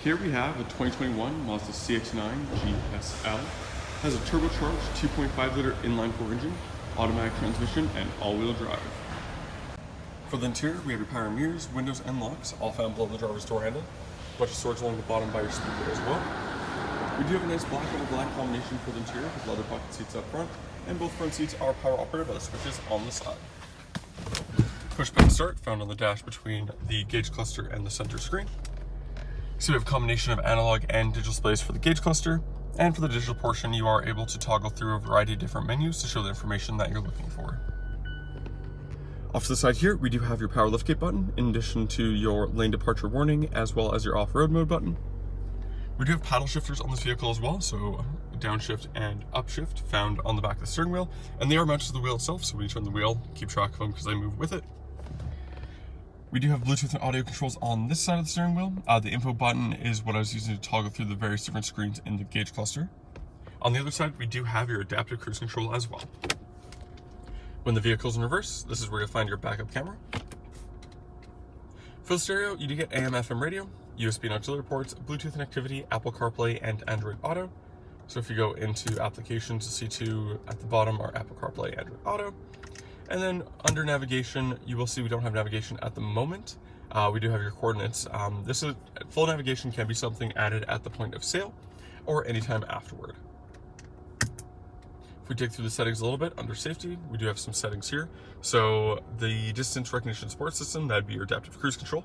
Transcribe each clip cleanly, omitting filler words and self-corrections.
Here we have a 2021 Mazda CX-9 GS-L. Has a turbocharged 2.5 liter inline 4 engine, automatic transmission, and all-wheel drive. For the interior, we have your power mirrors, windows, and locks, all found below the driver's door handle. A bunch of storage along the bottom by your speaker as well. We do have a nice black over black combination for the interior with leather pocket seats up front, and both front seats are power operated by the switches on the side. Push button start found on the dash between the gauge cluster and the center screen. So we have a combination of analog and digital displays for the gauge cluster, and for the digital portion you are able to toggle through a variety of different menus to show the information that you're looking for. Off to the side here, we do have your power liftgate button, in addition to your lane departure warning, as well as your off-road mode button. We do have paddle shifters on this vehicle as well, so downshift and upshift found on the back of the steering wheel, and they are mounted to the wheel itself, so when you turn the wheel, keep track of them because they move with it. We do have Bluetooth and audio controls on this side of the steering wheel. The info button is what I was using to toggle through the various different screens in the gauge cluster. On the other side, we do have your adaptive cruise control as well. When the vehicle's in reverse, this is where you'll find your backup camera. For the stereo, you do get AM/FM radio, USB and auxiliary ports, Bluetooth connectivity, Apple CarPlay, and Android Auto. So if you go into applications, you'll see two at the bottom are Apple CarPlay, Android Auto. And then under navigation, you will see we don't have navigation at the moment. We do have your coordinates. This is full navigation can be something added at the point of sale or anytime afterward. If we dig through the settings a little bit, under safety, we do have some settings here. So the distance recognition support system, that'd be your adaptive cruise control.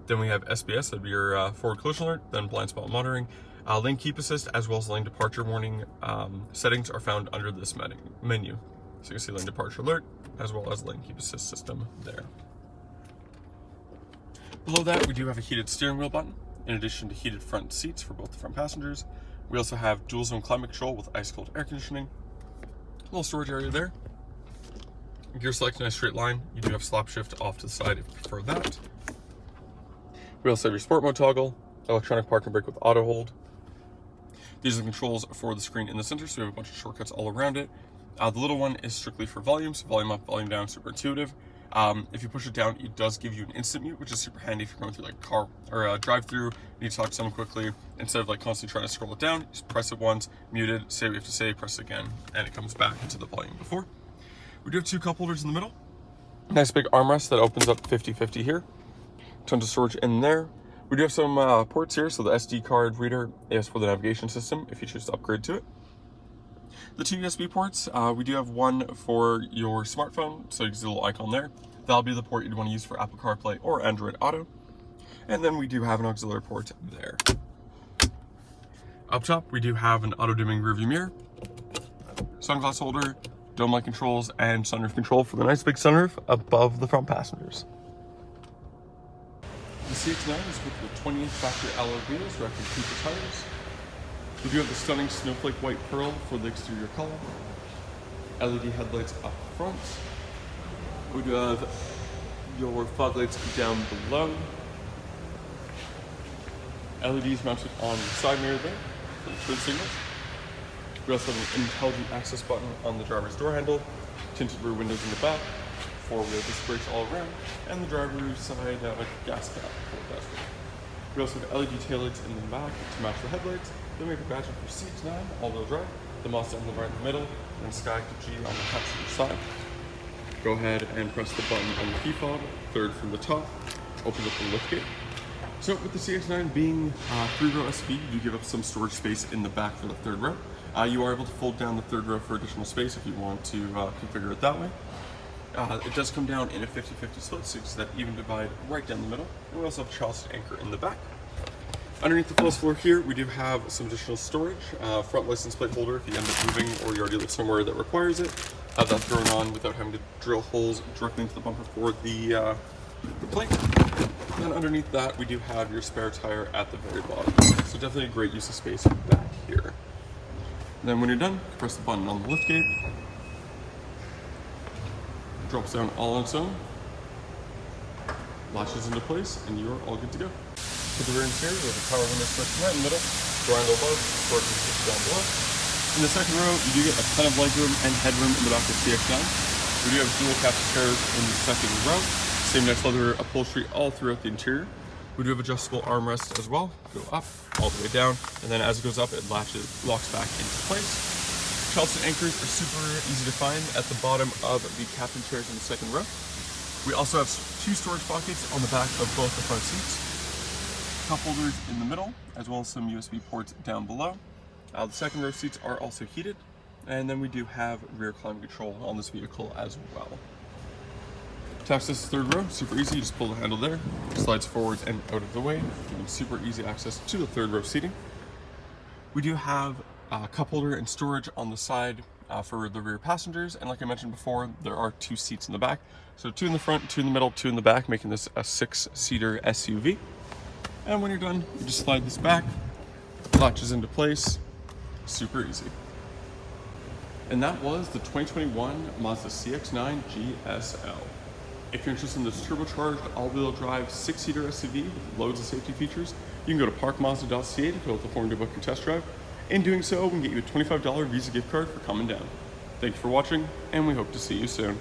Then we have SBS, that'd be your forward collision alert, then blind spot monitoring. Lane keep assist, as well as lane departure warning settings are found under this menu. So you can see lane departure alert, as well as lane keep assist system there. Below that, we do have a heated steering wheel button, in addition to heated front seats for both the front passengers. We also have dual zone climate control with ice cold air conditioning. A little storage area there. Gear select in a straight line. You do have slap shift off to the side if you prefer that. We also have your sport mode toggle, electronic park and brake with auto hold. These are the controls for the screen in the center, so we have a bunch of shortcuts all around it. The little one is strictly for volume, so volume up, volume down, super intuitive. If you push it down, it does give you an instant mute, which is super handy if you're going through like a car or a drive-through, need to talk to someone quickly. Instead of like constantly trying to scroll it down, just press it once, mute it, say what you have to say, press it again, and it comes back into the volume before. We do have two cup holders in the middle. Nice big armrest that opens up 50-50 here. Tons of storage in there. We do have some ports here, so the SD card reader is for the navigation system if you choose to upgrade to it. The two USB ports, we do have one for your smartphone, so you can see the little icon there. That'll be the port you'd want to use for Apple CarPlay or Android Auto. And then we do have an auxiliary port there. Up top, we do have an auto-dimming rearview mirror, sunglass holder, dome light controls, and sunroof control for the nice big sunroof above the front passengers. The CX-9 is equipped with 20-inch factory alloy wheels wrapped in Cooper tires. We do have the stunning Snowflake White Pearl for the exterior color. LED headlights up front. We do have your fog lights down below. LEDs mounted on the side mirror there for the turn signals. We also have an intelligent access button on the driver's door handle, tinted rear windows in the back, four-wheel disc brakes all around, and the driver's side gas cap for that. We also have LED taillights in the back to match the headlights. Then we have a badging for CX-9 all-wheel drive, the Mazda emblem right in the middle, and Sky to G on the passenger side. Go ahead and press the button on the key fob, third from the top, open up the liftgate. So with the CX-9 being 3-row SUV, you do give up some storage space in the back for the third row. You are able to fold down the third row for additional space if you want to configure it that way. It does come down in a 50-50 split, so you can see that even divide right down the middle. And we also have a Charleston anchor in the back. Underneath the closed floor here, we do have some additional storage. Front license plate holder if you end up moving or you already live somewhere that requires it. Have that thrown on without having to drill holes directly into the bumper for the plate. And then underneath that, we do have your spare tire at the very bottom. So definitely a great use of space back here. And then when you're done, press the button on the liftgate. Drops down all on its own. Latches into place, and you're all good to go. For the rear interior, we have a power window switch right in the middle, door handle above, door switch down below. In the second row, you do get a ton of legroom and headroom in the back of the CX-9. We do have dual captain chairs in the second row. Same nice leather upholstery all throughout the interior. We do have adjustable armrests as well. Go up, all the way down, and then as it goes up, it locks back into place. Charleston anchors are super easy to find at the bottom of the captain chairs in the second row. We also have 2 storage pockets on the back of both the front seats. Cup holders in the middle, as well as some USB ports down below. The second row seats are also heated. And then we do have rear climate control on this vehicle as well. To access the third row, super easy. You just pull the handle there, slides forwards and out of the way, giving super easy access to the third row seating. We do have a cup holder and storage on the side for the rear passengers, and like I mentioned before, there are 2 seats in the back. So 2 in the front, 2 in the middle, 2 in the back, making this a 6-seater SUV. And when you're done, you just slide this back, latches into place, super easy. And that was the 2021 Mazda CX-9 GS-L. If you're interested in this turbocharged all-wheel drive 6-seater SUV with loads of safety features, you can go to parkmazda.ca to fill out the form to book your test drive. In doing so, we can get you a $25 Visa gift card for coming down. Thank you for watching, and we hope to see you soon.